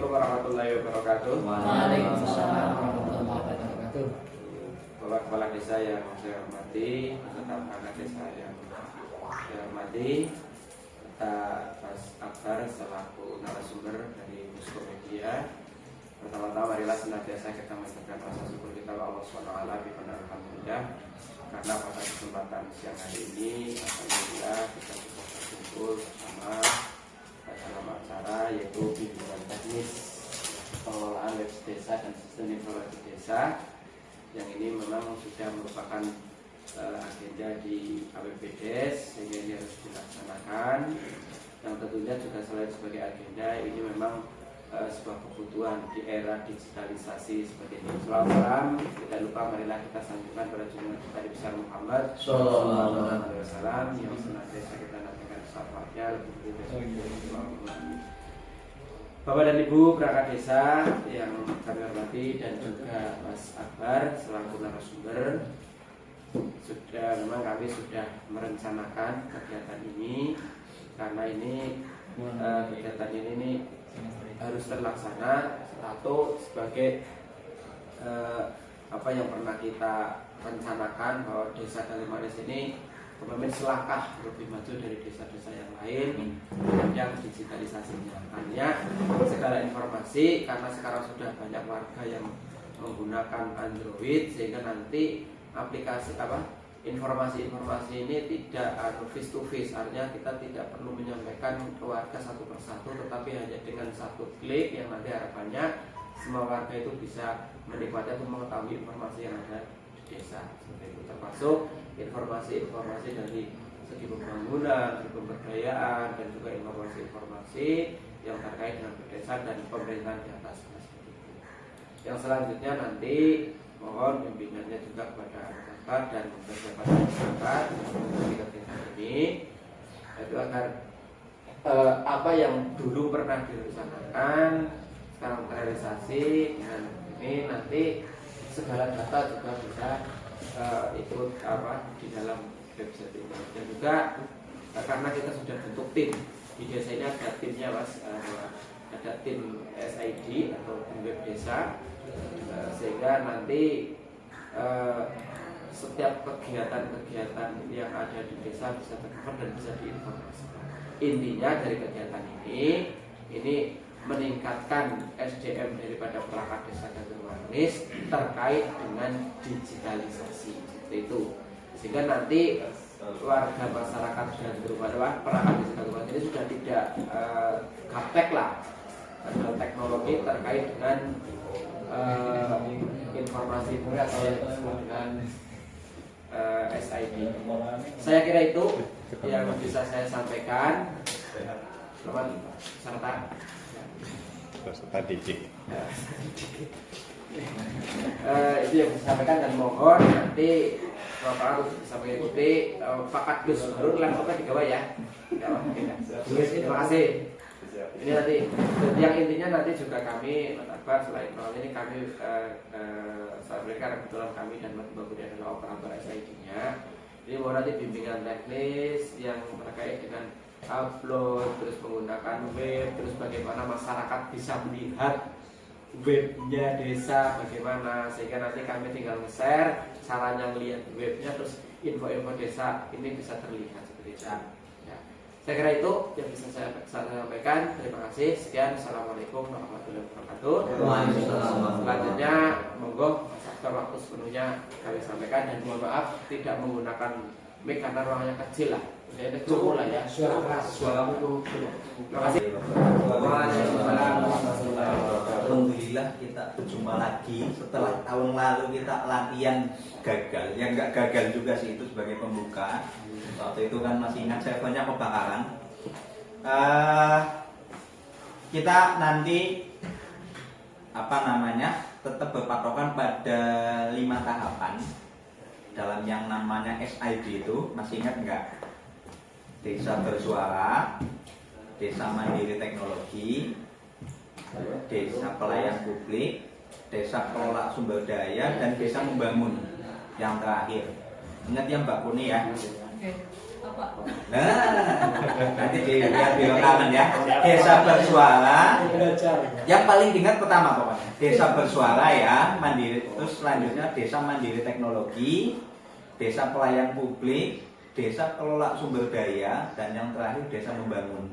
Assalamualaikum warahmatullahi wabarakatuh. Waalaikumsalam warahmatullahi wabarakatuh. Bapak Kepala Desa yang saya hormati, beserta perangkat desa yang saya hormati, serta Mas Akbar selaku narasumber dari Musko Media. Pertama-tama marilah senantiasa kita mengucapkan rasa syukur kita kepada Allah SWT alhamdulillah, karena pada kesempatan siang hari ini alhamdulillah kita bisa berkumpul bersama dalam acara yaitu bimbingan teknis pengelolaan web desa dan sistem informasi desa, yang ini memang sudah merupakan agenda di APBDes sehingga ini harus dilaksanakan, yang tentunya juga selain sebagai agenda ini memang sebuah kebutuhan di era digitalisasi seperti ini. Selamat tidak lupa marilah kita sanjungkan pada junjungan kita Nabi besar Muhammad Sallallahu Alaihi Wasallam yang senantiasa kita nantikan syafaatnya lebih dari Bapak dan Ibu perangkat desa yang kami hormati dan juga Mas Akbar selaku narasumber, memang kami sudah merencanakan kegiatan ini karena ini kegiatan ini harus terlaksana satu sebagai apa yang pernah kita rencanakan bahwa desa Kalimanis ini memimpin selangkah lebih maju dari desa-desa yang lain yang digitalisasinya. Hanya segala informasi, karena sekarang sudah banyak warga yang menggunakan Android sehingga nanti aplikasi informasi-informasi ini tidak face to face, artinya kita tidak perlu menyampaikan ke warga satu persatu, tetapi hanya dengan satu klik yang nanti harapannya semua warga itu bisa menikmati atau mengetahui informasi yang ada di desa. Seperti itu termasuk informasi-informasi dari segi pembangunan, segi pemberdayaan, dan juga informasi-informasi yang terkait dengan pedesaan dan pemerintahan di atas. Yang selanjutnya nanti mohon bimbingannya juga kepada dan beberapa masyarakat di kegiatan ini, itu agar apa yang dulu pernah direncanakan sekarang terrealisasi, dan ini nanti segala data juga bisa ikut di dalam website ini. Dan juga karena kita sudah bentuk tim di desa ini, ada timnya Mas, ada tim SID atau tim web desa, sehingga nanti setiap kegiatan-kegiatan yang ada di desa bisa tercover dan bisa diinformasikan. Intinya dari kegiatan ini meningkatkan SDM daripada perangkat desa Kalimanis terkait dengan digitalisasi, seperti itu. Sehingga nanti warga masyarakat dan perangkat desa Kalimanis ini sudah tidak gaptek lah dalam teknologi terkait dengan informasi atau dengan SID. Saya kira itu yang bisa saya sampaikan. Selamat serta didik. Itu yang bisa sampaikan, dan mohon nanti Bapak bisa mengikuti Pak Gus baru laptopnya digawa ya. Terima kasih. Ini nanti yang intinya nanti juga kami Akbar selain soal ini kami saat mereka kebetulan kami dan Mbak Budi adalah operator SID-nya. Jadi mau nanti bimbingan teknis yang terkait dengan upload, terus menggunakan web, terus bagaimana masyarakat bisa melihat webnya desa bagaimana, sehingga nanti kami tinggal nge-share caranya melihat webnya, terus info-info desa ini bisa terlihat seperti itu. Saya kira itu yang bisa saya sampaikan. Terima kasih. Sekian. Assalamualaikum warahmatullahi wabarakatuh. Selanjutnya monggo Mas Akbar waktu sepenuhnya kami sampaikan, dan mohon maaf tidak menggunakan mic karena ruangannya kecil lah. Jadi cukup lah ya. Suara keras. Suaramu tuh. Terima kasih. Alhamdulillah kita berjumpa lagi setelah tahun lalu kita latihan gagal. Yang nggak gagal juga sih, itu sebagai pembuka. Waktu itu kan masih ingat servernya kebakaran. Kita nanti tetap berpatokan pada 5 tahapan dalam yang namanya SID itu. Masih ingat nggak? Desa bersuara, desa mandiri teknologi, desa pelayan publik, desa kelola sumber daya, dan desa membangun yang terakhir. Ingat ya Mbak Kuni ya. Pak? Nah, nanti dilihat di rekaman ya. Desa bersuara. Yang paling diingat pertama pokoknya desa bersuara ya, mandiri. Terus selanjutnya desa mandiri teknologi, desa pelayan publik, desa kelola sumber daya, dan yang terakhir desa membangun.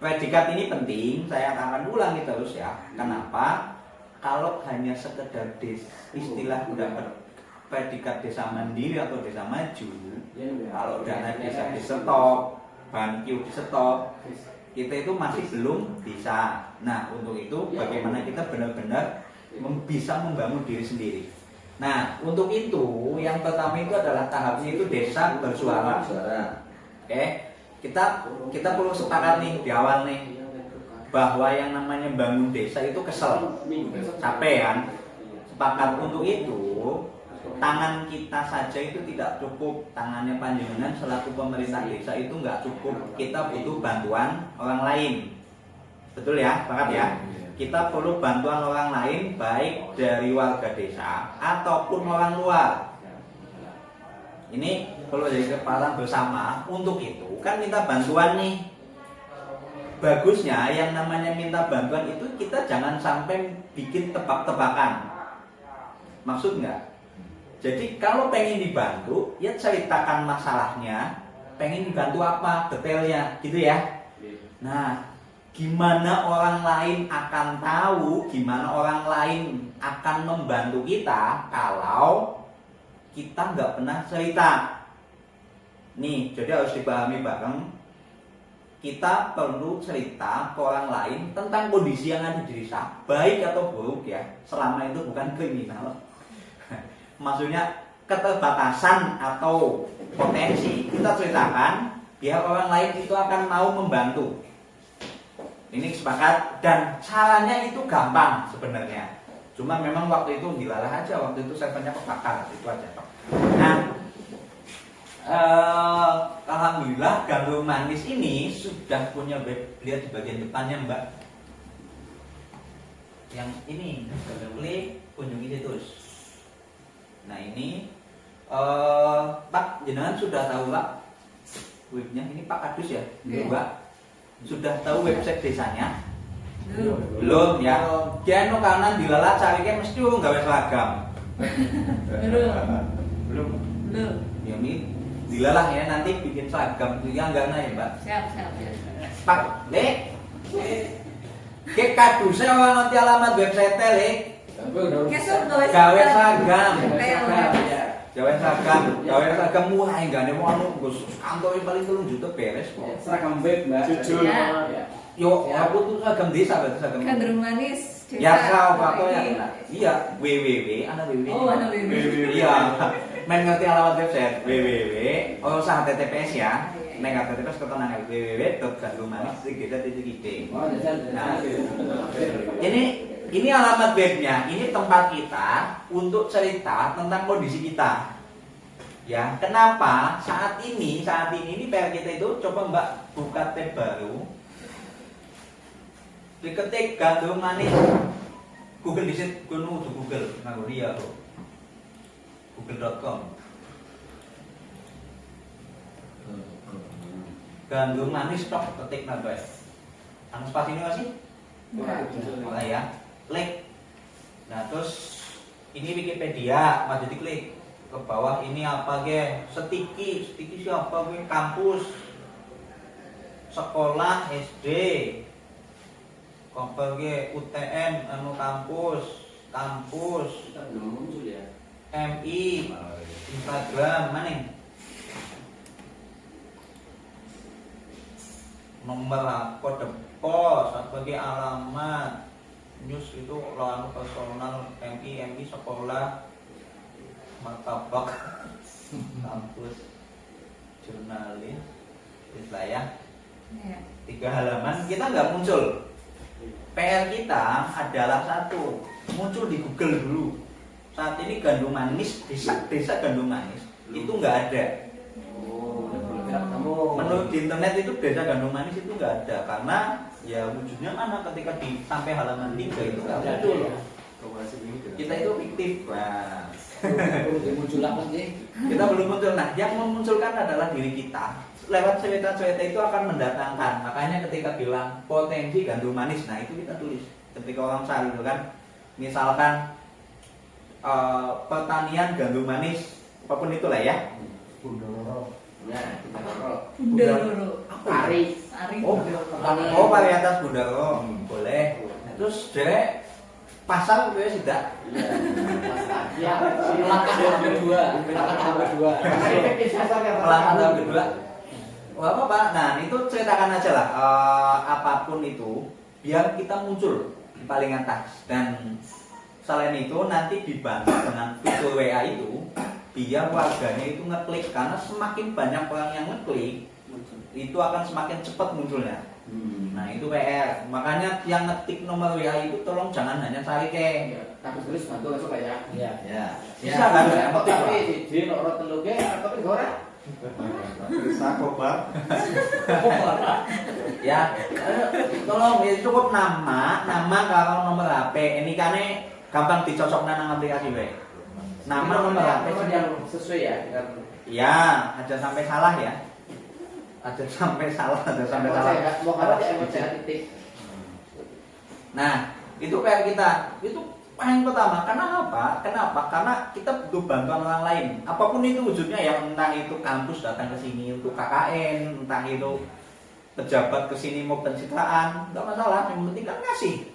Predikat ini penting, saya akan ulangi terus ya. Kenapa? Kalau hanya sekedar istilah dapat predikat desa mandiri atau desa maju, kalau dana desa di stop, BanQ di stop, kita itu masih belum bisa. Nah, untuk itu bagaimana kita benar-benar bisa membangun diri sendiri. Nah, untuk itu yang pertama itu adalah tahapnya itu desa bersuara. Oke, kita perlu sepakat nih di awal nih bahwa yang namanya bangun desa itu kesel, capek kan? Sepakat untuk itu. Tangan kita saja itu tidak cukup, tangannya panjenengan selaku pemerintah desa itu nggak cukup. Kita butuh bantuan orang lain, betul ya, sepakat ya. Kita perlu bantuan orang lain, baik dari warga desa ataupun orang luar. Ini perlu jadi kesepakatan bersama. Untuk itu kan minta bantuan nih. Bagusnya yang namanya minta bantuan itu kita jangan sampai bikin tebak-tebakan. Maksud nggak? Jadi kalau pengen dibantu, ya ceritakan masalahnya, pengen dibantu apa, detailnya, gitu ya. Nah, gimana orang lain akan tahu, gimana orang lain akan membantu kita kalau kita nggak pernah cerita. Nih, jadi harus dipahami bareng. Kita perlu cerita ke orang lain tentang kondisi yang ada di desa, baik atau buruk ya, selama itu bukan kriminal. Maksudnya keterbatasan atau potensi kita ceritakan biar orang lain itu akan mau membantu. Ini sepakat, dan caranya itu gampang sebenarnya. Cuma memang waktu itu dilalah aja, waktu itu servernya kebakar, itu aja. Nah, alhamdulillah Gandrung Manis ini sudah punya web. Lihat di bagian depannya Mbak. Yang ini klik kunjungi situs. Nah ini Pak, jenengan sudah tahu Pak webnya? Ini Pak Kadus ya, Mbak. Sudah tahu website desanya? Belum ya. Kiano kanan dilalat carinya mesti nggak seragam. Belum. Ya ini dilalah ya, nanti bikin seragam itu ya enggak naik Mbak. Siap. Pak, Lek. Ke Kadus orang nanti alamat website Lek. Gawe seragam. Gawe seragam murah enggak nih mau kantor paling 3 juta beres kok. Seragam web Mbak. Jujur. Yo, aku tuh seragam desa berarti seragam. Gandrung Manis. Ya kau apa ya? Iya, www, ana www. Oh, ana www. Iya. Main ngerti alamat website www. Oh, usah TTPS ya. Nek TTPS ketenan www.gandrungmanis.id. Nah, ini alamat webnya, ini tempat kita untuk cerita tentang kondisi kita. Ya, kenapa saat ini PR kita itu coba Mbak buka tab baru. Diketik Gandrung Manis. Google di situ, Google, nganggo dia kok. Google.com. Gandrung Manis tok ketik nambah. Anu spasi ini masih? Ora ya. Klik. Nah, terus ini Wikipedia, maju diklik. Ke bawah ini apa ge? Setiki siapa ge? Kampus. Sekolah SD. Kopel ge UTN anu kampus. MI Instagram mana? Nomor kode pos sebagai alamat. News itu lawan personal MI sekolah martabak kampus jurnalis lah ya. 3 halaman kita nggak muncul. PR kita adalah satu, muncul di Google dulu. Saat ini Gandrung Manis, desa Gandrung Manis itu nggak ada. Menurut di internet itu desa Gandrung Manis itu nggak ada karena ya wujudnya mana ketika sampai halaman 3 itu nggak muncul. Kita itu fiktif. Nah, Muncul apa sih? kita belum muncul. Nah, yang memunculkan adalah diri kita. lewat cerita-cerita itu akan mendatangkan. Makanya ketika bilang potensi gandum manis, nah itu kita tulis ketika orang sari itu kan, misalkan pertanian gandum manis apapun itulah ya. Bunda Loro. Aris. Oh varietas Bunda Loro boleh. Terus derek pasar itu ya sudah. Ya, Langkah tahap kedua. Langkah tahap kedua. Wah apa Pak? Nah itu ceritakan aja lah apapun itu biar kita muncul di paling atas. Dan selain itu nanti dibantu dengan fitur WA itu biar warganya itu ngeklik, karena semakin banyak orang yang ngeklik itu akan semakin cepat munculnya. Nah itu PR, makanya yang ngetik nomor WA itu tolong jangan hanya cari ke tapi tulis bantu langsung ya. Iya. bisa kan? Tapi di nomor telu ge tapi ora. Ya tolong ya cukup nama kalau nomor HP ini kan gampang dicocok nang aplikasi WA. Nama nomor HP yang sesuai ya dengan ya, aja sampai salah ya. Ada sampai salah. mau kalau dia titik. Nah, itu kayak kita, itu yang pertama. Kenapa? Karena kita butuh bantuan orang lain. Apapun itu wujudnya ya, entah itu kampus datang ke sini untuk KKN, entah itu pejabat ke sini mau pencitraan, enggak masalah. Yang penting kan ngasih.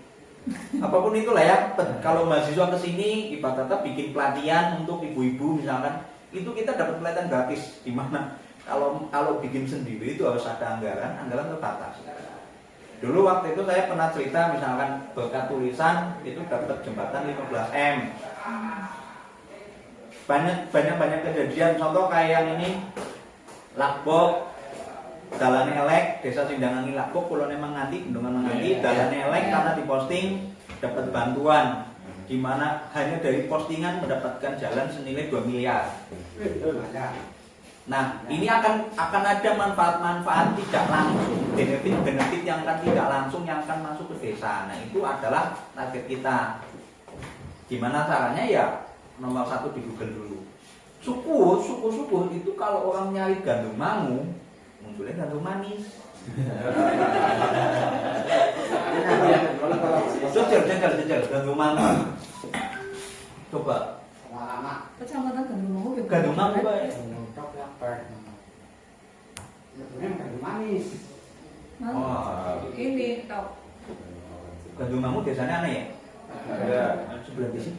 Apapun itulah ya. Kalau mahasiswa ke sini, ibaratnya bikin pelatihan untuk ibu-ibu misalkan, itu kita dapat pelatihan gratis. Di mana kalau bikin sendiri itu harus ada anggaran terbatas. Dulu waktu itu saya pernah cerita misalkan berkat tulisan itu dapat jembatan 15M. Banyak kejadian, contoh kayak yang ini Lakbok Dalane elek, Desa Sindangangi Lakbok, Pulau Nemang Nganti, Bendungan Menganti, Dalane elek karena diposting dapat bantuan, di mana hanya dari postingan mendapatkan jalan senilai 2 miliar. Nah, ini akan ada manfaat-manfaat tidak langsung, benefit yang akan tidak langsung yang akan masuk ke desa. Nah, itu adalah target kita. Gimana caranya ya? Nomor 1 di Google dulu. Syukur itu kalau orang nyari gandum mangu, munculnya gandum manis. Jujur, gandum mangu. Coba. Kecamatan Gandum Mangu. Gandum mangu Pak. Gandum manis. Ini top. Gandum mangu desanya aneh ya? Ada Sebelah di sini.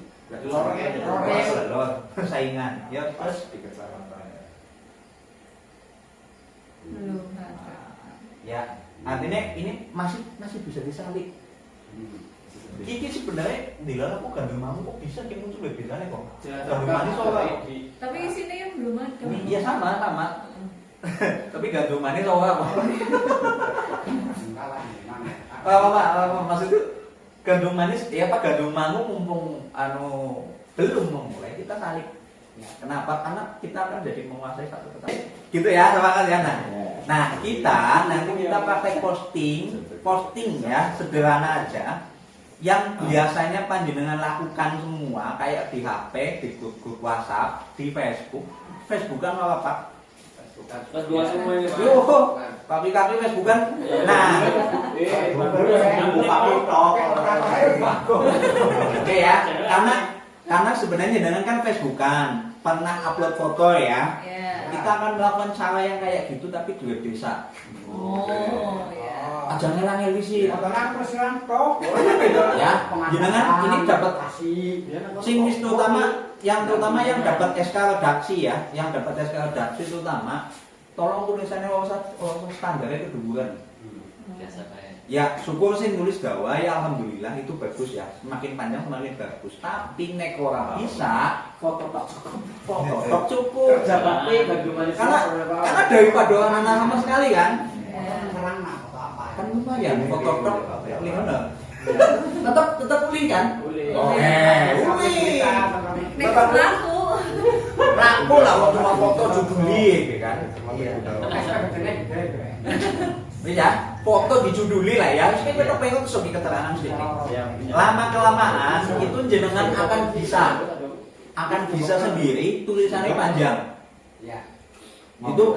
Lor. Saingan. Ya, terus di kecamatan. Belum ada. ya, artinya ini masih bisa disalib. Iki sebenarnya dilarang kok gandum mangu kok bisa kayak muncul lebih aneh kok. Gandum manis orang. Tapi isinya yang belum ada. Iya sama. Tapi gandum manis orang. Apa maksud itu gandum manis ya Pak, gandum mangu mumpung belum memulai kita salib. Kenapa? Karena kita akan jadi menguasai satu petani. Gitu ya, sama kalian. Nah, kita nanti kita pakai posting ya, sederhana aja. Yang biasanya panjenengan lakukan semua kayak di HP, di grup WhatsApp, di Facebook. Facebookan apa Pak? Dua semua ini. Kaki Facebookan. Nah, oke ya, karena sebenarnya dengan kan Facebookan pernah upload foto ya. Kita akan melakukan cara yang kayak gitu tapi di web desa. Oh ya. Aja ngelang sih. Potongan persilan tok. Ya, jenengan ini dapat sing terutama yang dapat SK redaksi ya, yang dapat SK redaksi terutama tolong tulisannya wawasan standarnya kedudukan. Biasa kayak. Ya, syukur sih nulis gawai, alhamdulillah itu bagus ya. Semakin panjang semakin bagus. Tapi nek ora bisa foto tok cukup. Karena daripada orang anak sama sekali kan. Kan lumayan foto tok tetap uli kan? Uli. Tetap laku. Laku lah waktu mau foto juduli kan. Iya. Ya, foto dijuduli lah ya. Mesti pengen terus di keterangan sedikit. Lama kelamaan itu jenengan akan bisa sendiri tulisannya panjang. Ya. Itu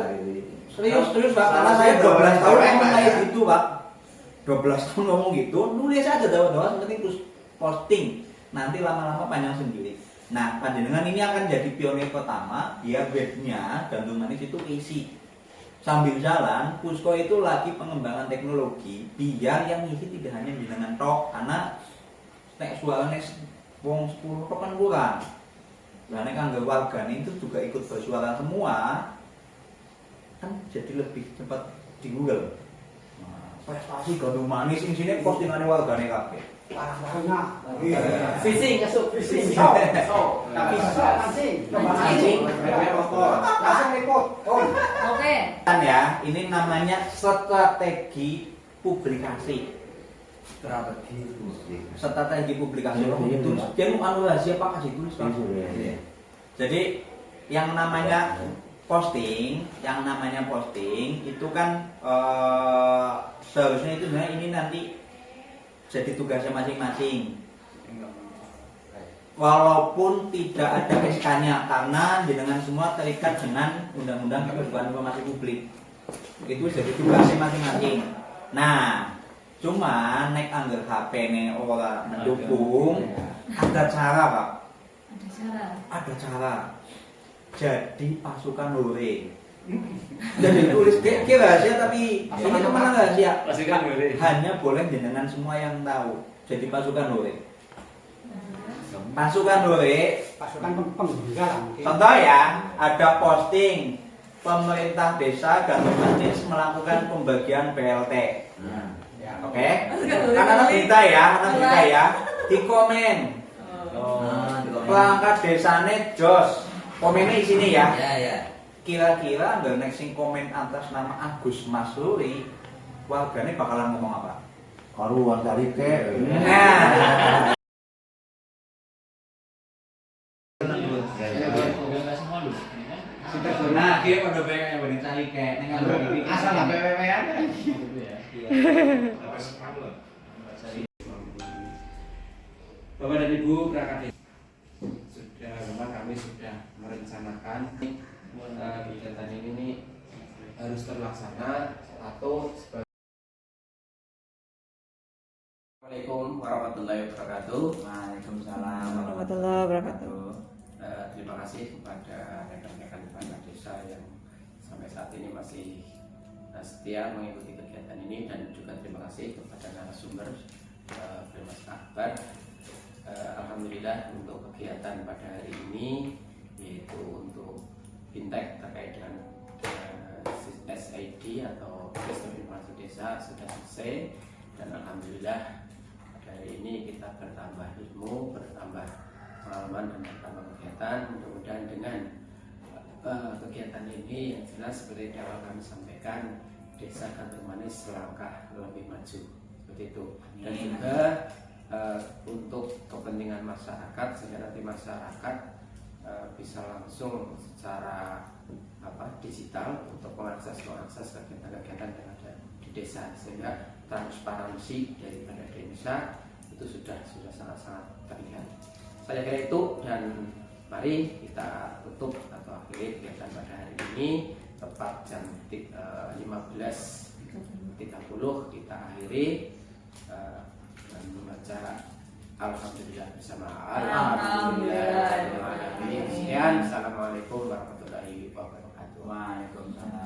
Serius Pak, karena saya 12 tahun ngomong kayak gitu Pak. 12 tahun ngomong gitu, nulis aja dawa-dawa penting terus posting. Nanti lama-lama panjang sendiri. Nah, panjenengan ini akan jadi pionir pertama biar webnya Gandum Manis itu isi. Sambil jalan, Pusko itu lagi pengembangan teknologi biar yang isi tidak hanya jenengan tok, karena nek suarane wong 10 tok kan kurang. Lah nek kanggo wargane itu juga ikut bersuara semua, kan jadi lebih cepat di Google. Nah, prestasi Gandum Manis sing sini postingane wargane kabeh. Parah-parahnya. Fishing, masuk fishing. Mancing. Langsung ikut. Oke. Kan ya, ini namanya strategi publikasi. Strategi publikasi itu dia anu rahasia Pak kasih tulis Pak. Jadi yang namanya posting itu kan seharusnya itu sebenarnya ini nanti jadi tugasnya masing-masing. Walaupun tidak ada SK-nya karena dengan semua terikat dengan Undang-Undang Keterbukaan Informasi Publik. Itu jadi tugasnya masing-masing. Nah, cuma nek anggar HP-ne ora mendukung, ada cara, Pak. Ada cara. Jadi pasukan hore. Jadi tulis kayak rahasia tapi ini teman rahasia. Hanya boleh jenengan semua yang tahu. Jadi pasukan hore. Pasukan pengguna. Contoh ya, ada posting pemerintah desa Gandum Manis melakukan pembagian BLT. Oke? Karena berita ya, di komen. Perangkat desane jos. Komennya di sini ya. Kira-kira nggak nek sing komen atas nama Agus Masuri, warganya bakalan ngomong apa? Karuan dari ke. Nah, nah, dia pada pengen yang beri cari kayak nengah Asal lah PWW aja. Bapak dan Ibu perangkat desa, kami sudah merencanakan kegiatan ini harus terlaksana atau sebagai. Assalamualaikum warahmatullahi wabarakatuh. Waalaikumsalam warahmatullahi wabarakatuh. Terima kasih kepada rekan-rekan perangkat desa yang sampai saat ini masih setia mengikuti kegiatan ini, dan juga terima kasih kepada narasumber Mas Akbar. Alhamdulillah untuk kegiatan pada hari ini, yaitu untuk fintech terkait dengan SID atau Sistem Informasi Desa sudah selesai, dan alhamdulillah pada hari ini kita bertambah ilmu, bertambah pengalaman, dan bertambah kegiatan. Mudah-mudahan dengan kegiatan ini yang jelas seperti awal kami sampaikan, Desa Gandum Manis selangkah lebih maju seperti itu, dan juga untuk kepentingan masyarakat sehingga nanti masyarakat bisa langsung secara digital untuk mengakses kegiatan-kegiatan yang ada di desa, sehingga transparansi daripada desa itu sudah sangat-sangat terlihat. Saya kira itu, dan mari kita tutup atau akhiri kegiatan pada hari ini tepat jam 15.30 kita akhiri dan membaca Alhamdulillah bersama. Alhamdulillah. Sekian. Assalamualaikum warahmatullahi wabarakatuh. Waalaikumsalam.